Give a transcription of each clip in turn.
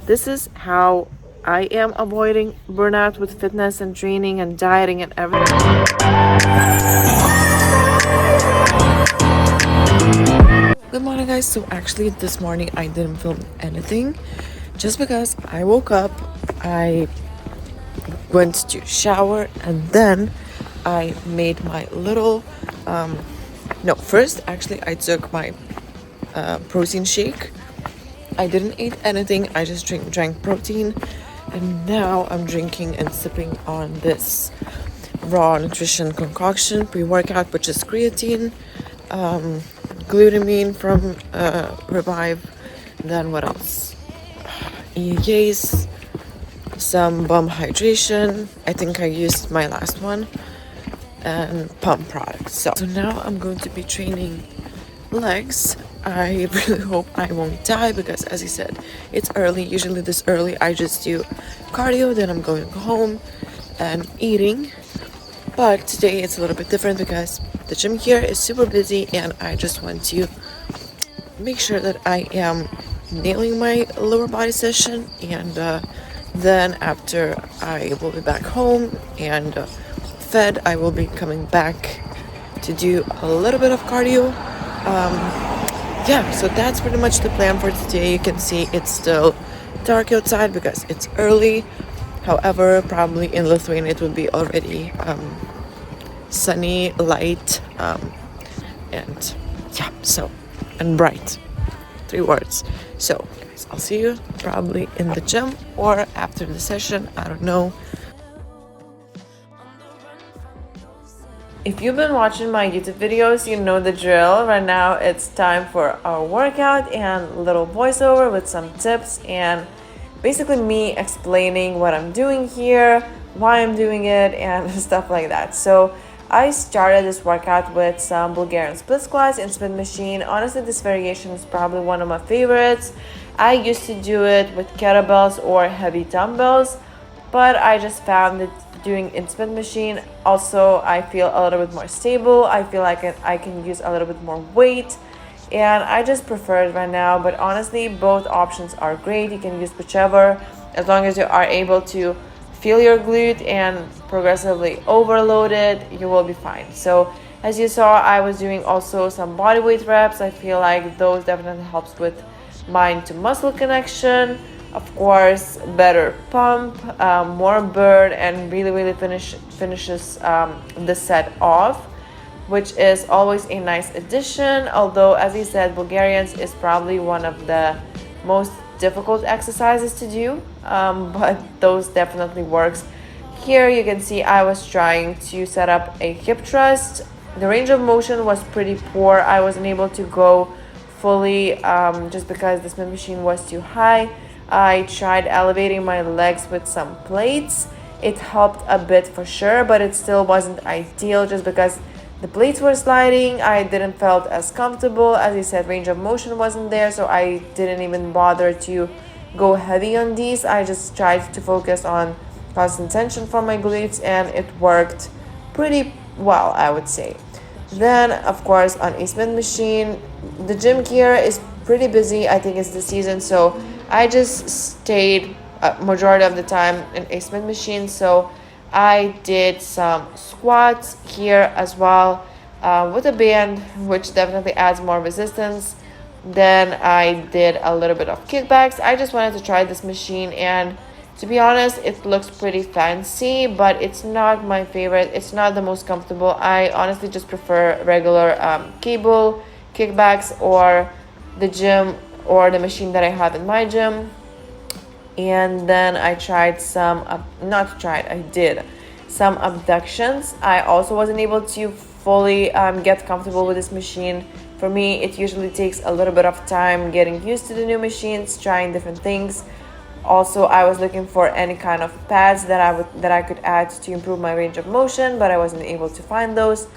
this is how I am avoiding burnout with fitness and training and dieting and everything. Good morning, guys. So actually this morning I didn't film anything just because I woke up, I went to shower, and then I made my little no, first actually I took my protein shake. I didn't eat anything, I just drank protein, and now I'm drinking and sipping on this raw nutrition concoction pre-workout, which is creatine, glutamine from Revive, then what else, EAs, some bum hydration, I think I used my last one, and pump products. So now I'm going to be training legs. I really hope I won't die because, as I said, it's early. Usually this early I just do cardio, then I'm going home and eating. But today it's a little bit different because the gym here is super busy and I just want to make sure that I am nailing my lower body session, and then after I will be back home and fed, I will be coming back to do a little bit of cardio. Yeah, so that's pretty much the plan for today. You can see it's still dark outside because it's early. However, probably in Lithuania it will be already sunny, light, and yeah, so, and bright. 3 words. So, guys, I'll see you probably in the gym or after the session. I don't know. If you've been watching my YouTube videos, you know the drill. Right now it's time for our workout and little voiceover with some tips and basically me explaining what I'm doing here, why I'm doing it, and stuff like that. So I started this workout with some Bulgarian split squats and split machine. Honestly, this variation is probably one of my favorites. I used to do it with kettlebells or heavy dumbbells, but I just found that doing in split machine also I feel a little bit more stable. I feel like I can use a little bit more weight, and I just prefer it right now. But honestly, both options are great. You can use whichever, as long as you are able to feel your glute and progressively overload it, you will be fine. So as you saw, I was doing also some body weight reps. I feel like those definitely helps with mind to muscle connection. Of course, better pump, more burn, and really finishes the set off, which is always a nice addition. Although, as I said, Bulgarians is probably one of the most difficult exercises to do, but those definitely works. Here you can see I was trying to set up a hip thrust. The range of motion was pretty poor. I wasn't able to go fully just because the Smith machine was too high. I tried elevating my legs with some plates. It helped a bit for sure, but it still wasn't ideal just because the plates were sliding. I didn't felt as comfortable. As I said, range of motion wasn't there, so I didn't even bother to go heavy on these. I just tried to focus on constant tension from my glutes, and it worked pretty well, I would say. Then, of course, on a Smith machine, the gym here is pretty busy. I think it's the season, so I just stayed majority of the time in a Smith machine. So I did some squats here as well with a band, which definitely adds more resistance. Then I did a little bit of kickbacks. I just wanted to try this machine, and to be honest, it looks pretty fancy, but it's not my favorite. It's not the most comfortable. I honestly just prefer regular cable kickbacks or the gym or the machine that I have in my gym. And then I tried I did some abductions. I also wasn't able to fully get comfortable with this machine. For me, it usually takes a little bit of time getting used to the new machines, trying different things. Also, I was looking for any kind of pads that I could add to improve my range of motion, but I wasn't able to find those.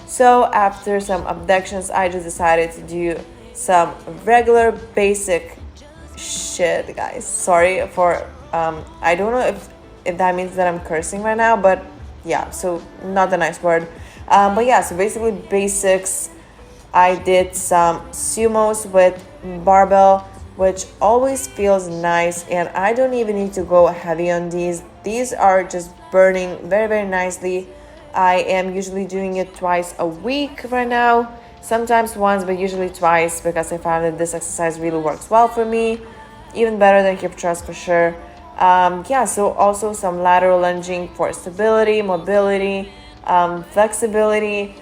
So after some abductions, I just decided to do some regular basic shit, guys. Sorry for I don't know if that means that I'm cursing right now, but yeah, so not a nice word. But yeah, so basically basics. I did some sumos with barbell which always feels nice, and I don't even need to go heavy on these. These are just burning very, very nicely. I am usually doing it twice a week right now, sometimes once, but usually twice, because I found that this exercise really works well for me, even better than hip thrust for sure. Yeah, so also some lateral lunging for stability, mobility, flexibility.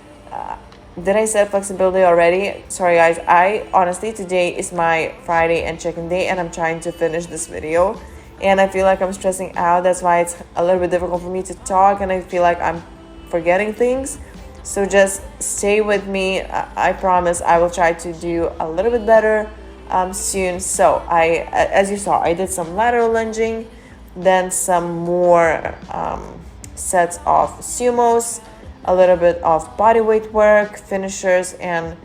Did I say flexibility already? Sorry guys, I honestly, today is my Friday and check-in day, and I'm trying to finish this video, and I feel like I'm stressing out. That's why it's a little bit difficult for me to talk, and I feel like I'm forgetting things. So just stay with me. I promise I will try to do a little bit better soon. So as you saw, I did some lateral lunging, then some more sets of sumos, a little bit of body weight work, finishers, and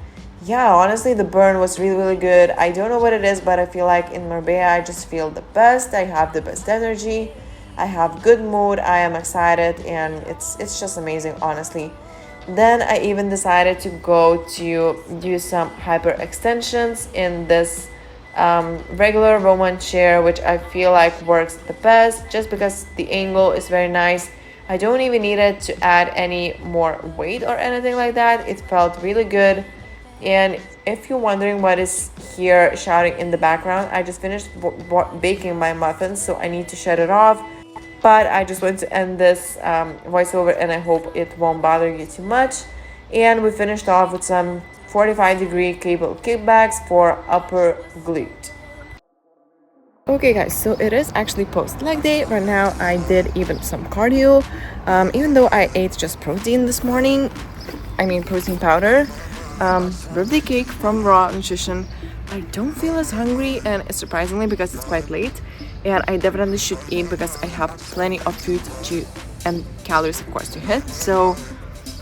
yeah, honestly, the burn was really, really good. I don't know what it is, but I feel like in Marbella, I just feel the best. I have the best energy. I have good mood. I am excited, and it's just amazing, honestly. Then I even decided to go to do some hyper extensions in this regular Roman chair, which I feel like works the best, just because the angle is very nice. I don't even need it to add any more weight or anything like that. It felt really good. And if you're wondering what is here shouting in the background, I just finished baking my muffins, so I need to shut it off. But I just want to end this voiceover, and I hope it won't bother you too much. And we finished off with some 45-degree cable kickbacks for upper glute. Okay guys, so it is actually post leg day. Right now I did even some cardio, even though I ate just protein this morning. I mean protein powder, birthday cake from Raw Nutrition. I don't feel as hungry, and it's surprisingly because it's quite late, and I definitely should eat because I have plenty of food and calories of course to hit. So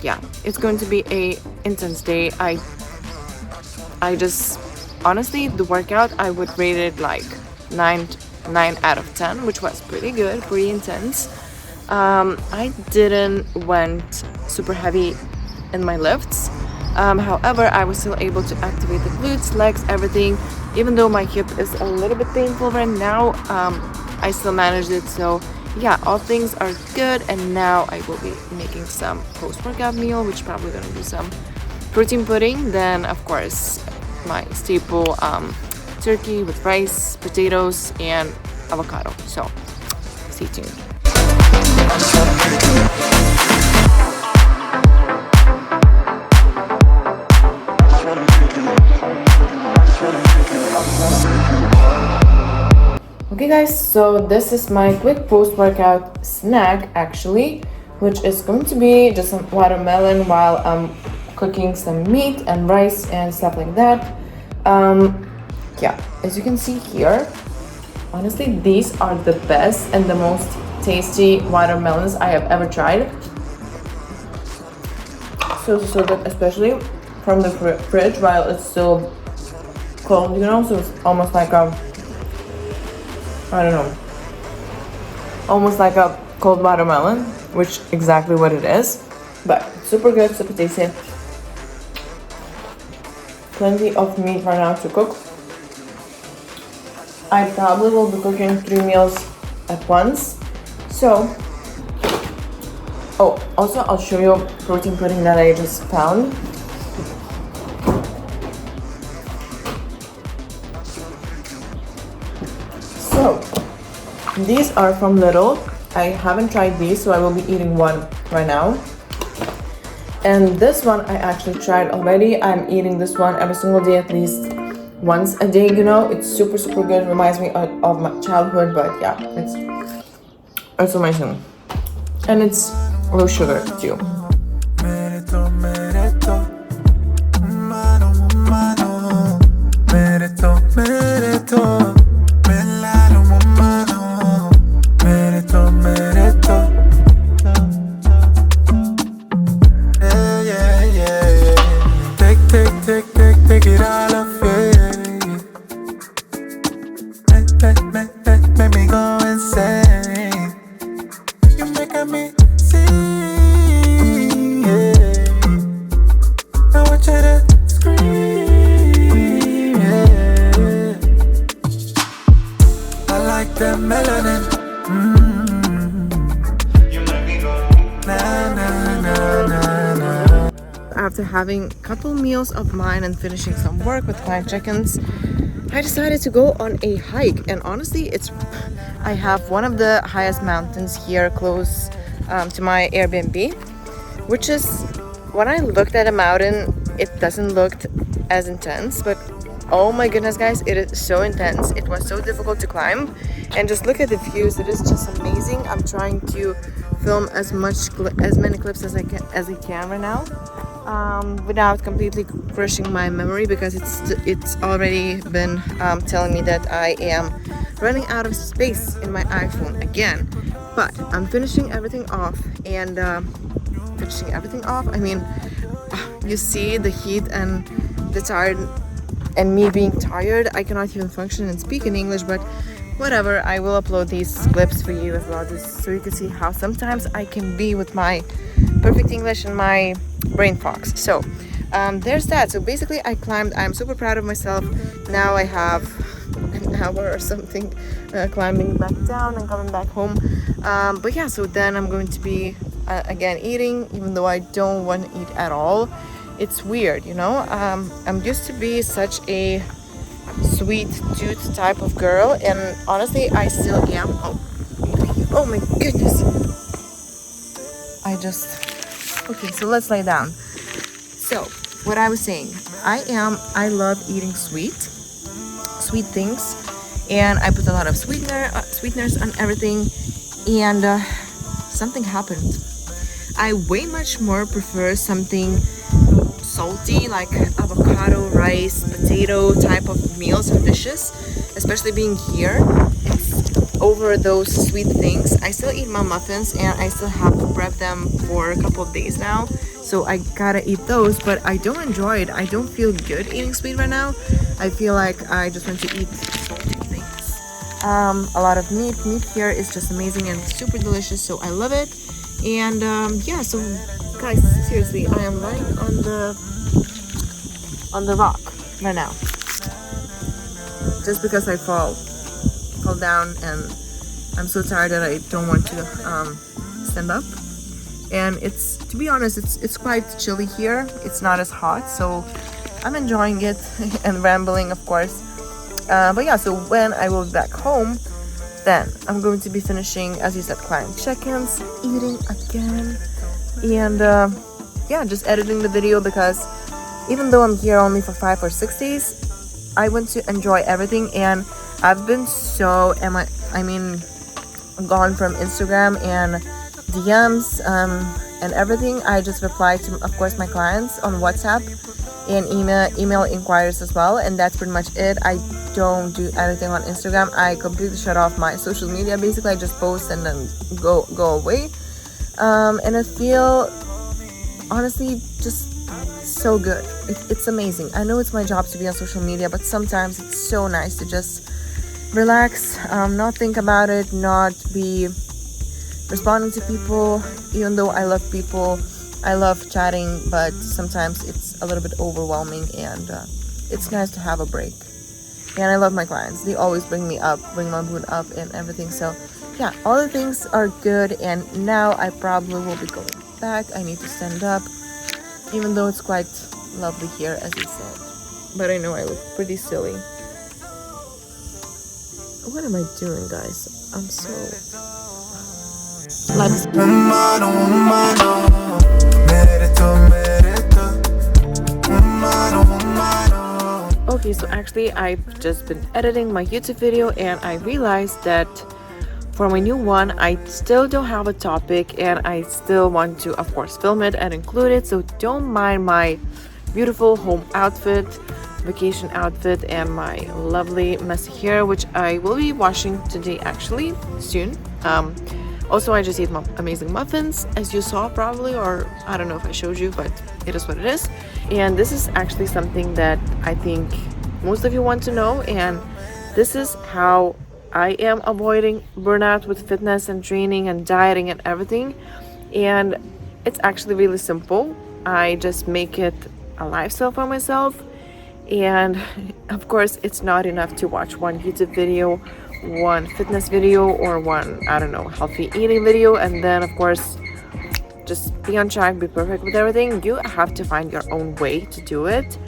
yeah, it's going to be a intense day. I just honestly, the workout, I would rate it like 9 out of 10, which was pretty good, pretty intense. I didn't went super heavy in my lifts. However, I was still able to activate the glutes, legs, everything. Even though my hip is a little bit painful right now, I still managed it. So yeah, all things are good. And now I will be making some post-workout meal, which probably gonna do some protein pudding. Then of course my staple turkey with rice, potatoes, and avocado. So stay tuned. Okay guys, so this is my quick post-workout snack actually, which is going to be just some watermelon while I'm cooking some meat and rice and stuff like that. Yeah, as you can see here, honestly, these are the best and the most tasty watermelons I have ever tried. So good, especially from the fridge while it's still cold, you know, so it's almost like a, I don't know, almost like a cold watermelon, which exactly what it is, but super good, super tasty. Plenty of meat right now to cook. I probably will be cooking 3 meals at once. So, oh, also I'll show you protein pudding that I just found. So, these are from Lidl. I haven't tried these, so I will be eating one right now. And this one I actually tried already. I'm eating this one every single day, at least once a day, you know. It's super good. Reminds me of my childhood, but yeah, it's amazing. And it's low sugar too. Take it all off, yeah. Make me go insane. You making me see like that melanin. You let me go. Na na na na na. After having a couple meals of mine and finishing some work with client check-ins, I decided to go on a hike. And honestly, I have one of the highest mountains here close to my Airbnb, which is, when I looked at a mountain, it doesn't look as intense, but oh my goodness guys, it is so intense. It was so difficult to climb, and just look at the views. It is just amazing. I'm trying to film as many clips as I can right now, without completely crushing my memory, because it's already been telling me that I am running out of space in my iPhone again. But I'm finishing everything off, and I mean, you see the heat and the tired, and me being tired. I cannot even function and speak in English, but whatever, I will upload these clips for you as well, just so you can see how sometimes I can be with my perfect English and my brain fogs. So there's that. So basically I climbed. I'm super proud of myself. Now I have an hour or something climbing back down and coming back home. But yeah, so then I'm going to be again eating, even though I don't want to eat at all. It's weird, you know. I'm used to be such a sweet tooth type of girl, and honestly I still am. Oh my goodness. Okay, so let's lay down. So what I was saying, I love eating sweet things, and I put a lot of sweeteners on everything, and something happened. I way much more prefer something salty, like avocado, rice, potato type of meals and dishes, especially being here. It's over those sweet things. I still eat my muffins, and I still have to prep them for a couple of days now, so I gotta eat those, but I don't enjoy it. I don't feel good eating sweet right now. I feel like I just want to eat salty things. A lot of meat here is just amazing and super delicious, so I love it. And yeah, so guys, seriously, I am lying on the rock right now, just because I fall down, and I'm so tired that I don't want to stand up. And it's, to be honest, it's quite chilly here. It's not as hot, so I'm enjoying it and rambling, of course. But yeah, so when I will be back home, then I'm going to be finishing, as you said, client check-ins, eating again, and yeah, just editing the video, because even though I'm here only for 5 or 6 days, I want to enjoy everything. And I've been so gone from Instagram and DMs and everything. I just reply to, of course, my clients on WhatsApp and email inquiries as well, and that's pretty much it. I don't do anything on Instagram. I completely shut off my social media. Basically, I just post and then go away. And I feel, honestly, just so good. It's amazing. I know it's my job to be on social media, but sometimes it's so nice to just relax, not think about it, not be responding to people. Even though I love people, I love chatting, but sometimes it's a little bit overwhelming, and it's nice to have a break. And I love my clients. They always bring my mood up and everything. So yeah, all the things are good, and now I probably will be going back. I need to stand up, even though it's quite lovely here, as I said. But I know I look pretty silly. What am I doing, guys? I'm so... Let's... Okay, so actually I've just been editing my YouTube video, and I realized that for my new one, I still don't have a topic, and I still want to, of course, film it and include it. So don't mind my beautiful home outfit, vacation outfit, and my lovely messy hair, which I will be washing today, actually, soon. Also, I just ate amazing muffins, as you saw probably, or I don't know if I showed you, but it is what it is. And this is actually something that I think most of you want to know, and this is how I am avoiding burnout with fitness and training and dieting and everything. And it's actually really simple. I just make it a lifestyle for myself. And of course, it's not enough to watch one YouTube video one fitness video or one, I don't know, healthy eating video, and then of course just be on track, be perfect with everything. You have to find your own way to do it.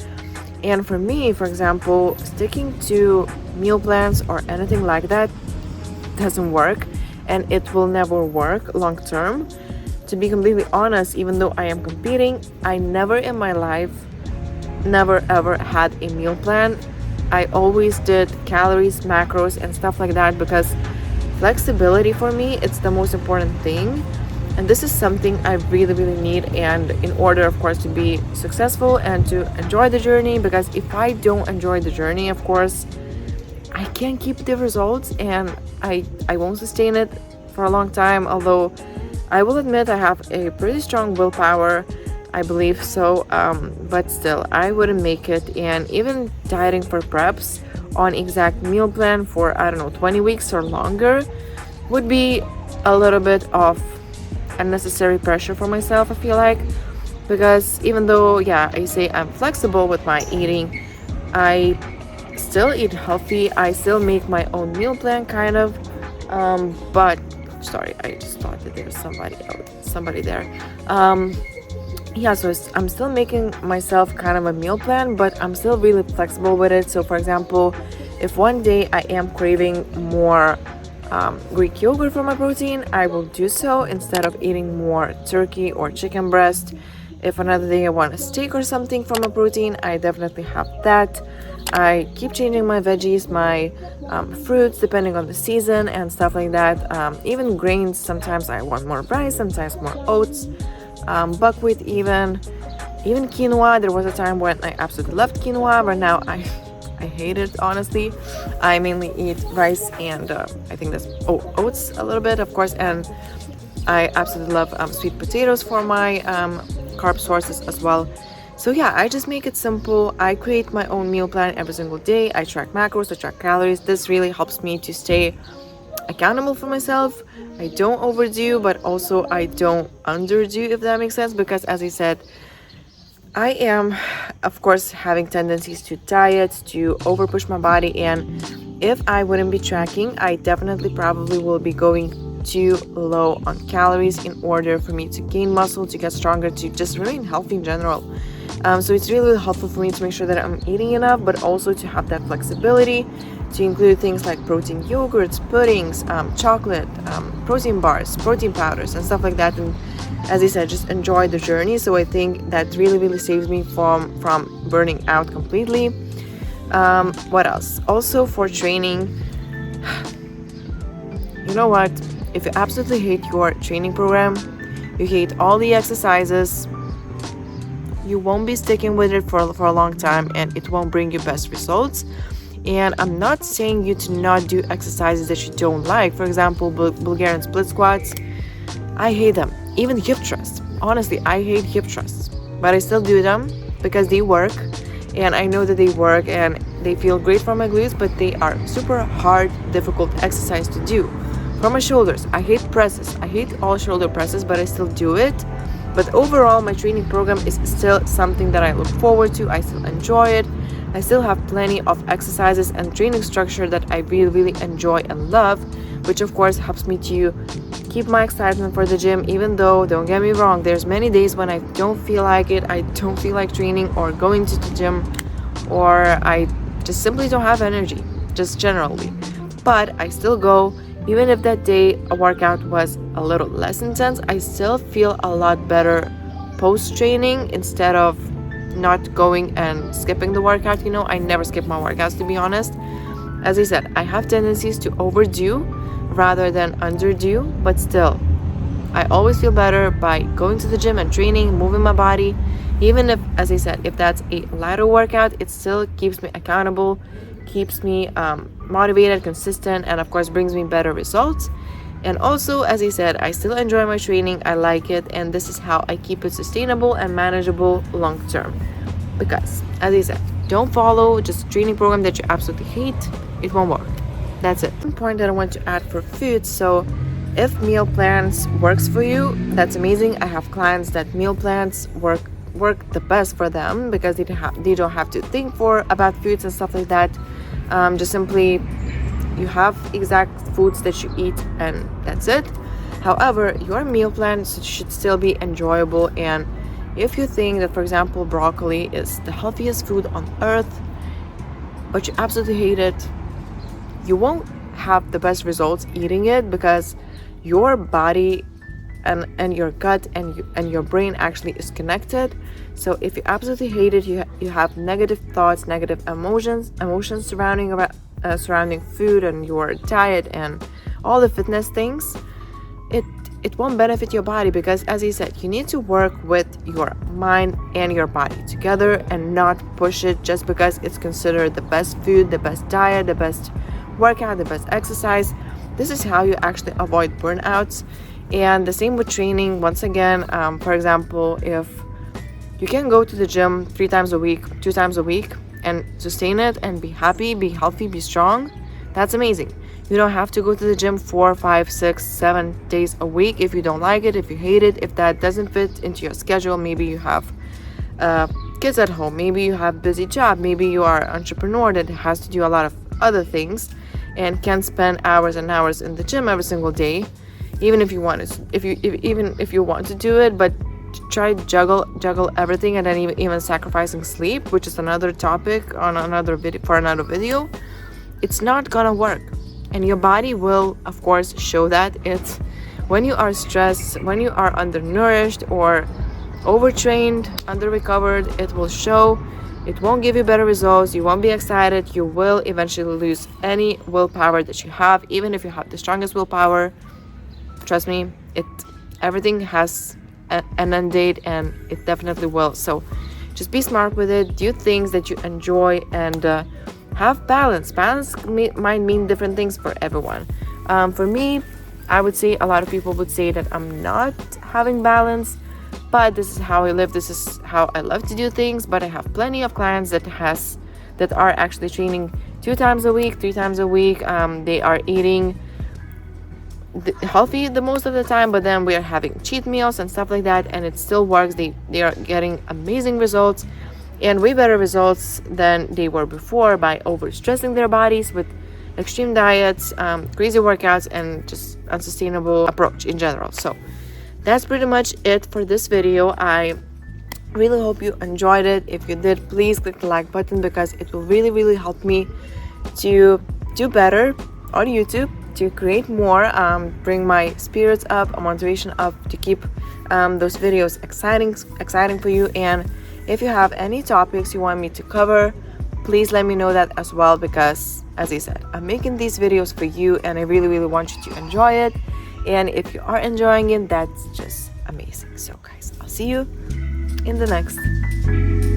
And for me, for example, sticking to meal plans or anything like that doesn't work, and it will never work long term. To be completely honest, even though I am competing, I never in my life, never ever had a meal plan. I always did calories, macros, and stuff like that, because flexibility for me, it's the most important thing. And this is something I really need, and in order of course to be successful and to enjoy the journey, because if I don't enjoy the journey, of course I can't keep the results, and I won't sustain it for a long time. Although I will admit I have a pretty strong willpower, I believe so, but still I wouldn't make it. And even dieting for preps on exact meal plan for, I don't know, 20 weeks or longer would be a little bit of unnecessary pressure for myself, I feel like, because even though, yeah, I say I'm flexible with my eating, I still eat healthy, I still make my own meal plan kind of, but sorry, I just thought that there's somebody there. Yeah, so I'm still making myself kind of a meal plan, but I'm still really flexible with it. So for example, if one day I am craving more Greek yogurt for my protein, I will do so instead of eating more turkey or chicken breast. If another day I want a steak or something from a protein, I definitely have that. I keep changing my veggies, my fruits, depending on the season and stuff like that. Even grains, sometimes I want more rice, sometimes more oats, buckwheat, even quinoa. There was a time when I absolutely loved quinoa, but now I hate it, honestly. I mainly eat rice and I think that's oats a little bit, of course, and I absolutely love sweet potatoes for my carb sources as well. So yeah, I just make it simple. I create my own meal plan every single day. I track macros, I track calories. This really helps me to stay accountable for myself. I don't overdo, but also I don't underdo, if that makes sense, because as I said, I am, of course, having tendencies to diet, to overpush my body, and if I wouldn't be tracking, I definitely probably will be going too low on calories in order for me to gain muscle, to get stronger, to just remain healthy in general. So it's really helpful for me to make sure that I'm eating enough, but also to have that flexibility, to include things like protein yogurts, puddings, chocolate, protein bars, protein powders, and stuff like that. And as I said, just enjoy the journey. So I think that really saves me from burning out completely. What else? Also for training, you know what? If you absolutely hate your training program, you hate all the exercises, you won't be sticking with it for a long time, and it won't bring you best results. And I'm not saying you to not do exercises that you don't like. For example, Bulgarian split squats, I hate them. Even hip thrusts. Honestly, I hate hip thrusts, but I still do them because they work, and I know that they work and they feel great for my glutes, but they are super hard, difficult exercise to do. For my shoulders, I hate presses. I hate all shoulder presses, but I still do it. But overall, my training program is still something that I look forward to. I still enjoy it. I still have plenty of exercises and training structure that I really enjoy and love, which of course helps me to keep my excitement for the gym, even though, don't get me wrong, there's many days when I don't feel like it. I don't feel like training or going to the gym, or I just simply don't have energy, just generally. But I still go. Even if that day a workout was a little less intense, I still feel a lot better post-training instead of not going and skipping the workout. You know, I never skip my workouts, to be honest. As I said, I have tendencies to overdo rather than underdo, but still, I always feel better by going to the gym and training, moving my body. Even if, as I said, if that's a lighter workout, it still keeps me accountable, keeps me motivated, consistent, and of course brings me better results. And also, as I said, I still enjoy my training, I like it, and this is how I keep it sustainable and manageable long term. Because, as I said, don't follow just a training program that you absolutely hate. It won't work. That's it. One point that I want to add for food. So if meal plans works for you, that's amazing. I have clients that meal plans work the best for them because they don't have to think about foods and stuff like that. Just simply you have exact foods that you eat and that's it. However, your meal plan should still be enjoyable, and if you think that, for example, broccoli is the healthiest food on earth, but you absolutely hate it, you won't have the best results eating it, because your body and your gut and your brain actually is connected. So if you absolutely hate it, you have negative thoughts, negative emotions surrounding food and your diet and all the fitness things, it won't benefit your body, because as I said, you need to work with your mind and your body together and not push it just because it's considered the best food, the best diet, the best workout, the best exercise. This is how you actually avoid burnouts. And the same with training. Once again, for example, if you can go to the gym 3 times a week, 2 times a week, and sustain it and be happy, be healthy, be strong, that's amazing. You don't have to go to the gym 4, 5, 6, 7 days a week if you don't like it, if you hate it, if that doesn't fit into your schedule. Maybe you have kids at home, maybe you have a busy job, maybe you are an entrepreneur that has to do a lot of other things and can spend hours and hours in the gym every single day. Even if you want to, if you want to do it, but try juggle everything, and then even sacrificing sleep, which is another topic on another video. It's not gonna work, and your body will, of course, show that. It's when you are stressed, when you are undernourished or overtrained, under-recovered, it will show. It won't give you better results. You won't be excited. You will eventually lose any willpower that you have, even if you have the strongest willpower. Trust me, everything has an end date, and it definitely will. So just be smart with it. Do things that you enjoy, and have balance. Balance might mean different things for everyone. For me, I would say a lot of people would say that I'm not having balance, but this is how I live. This is how I love to do things. But I have plenty of clients that are actually training 2 times a week, 3 times a week. They are eating healthy the most of the time, but then we are having cheat meals and stuff like that, and it still works. They are getting amazing results, and way better results than they were before, by overstressing their bodies with extreme diets, crazy workouts, and just unsustainable approach in general. So that's pretty much it for this video. I really hope you enjoyed it. If you did, please click the like button, because it will really help me to do better on YouTube, to create more, bring my spirits up, motivation up, to keep those videos exciting for you. And if you have any topics you want me to cover, please let me know that as well, because as I said, I'm making these videos for you, and I really want you to enjoy it. And if you are enjoying it, that's just amazing. So guys, I'll see you in the next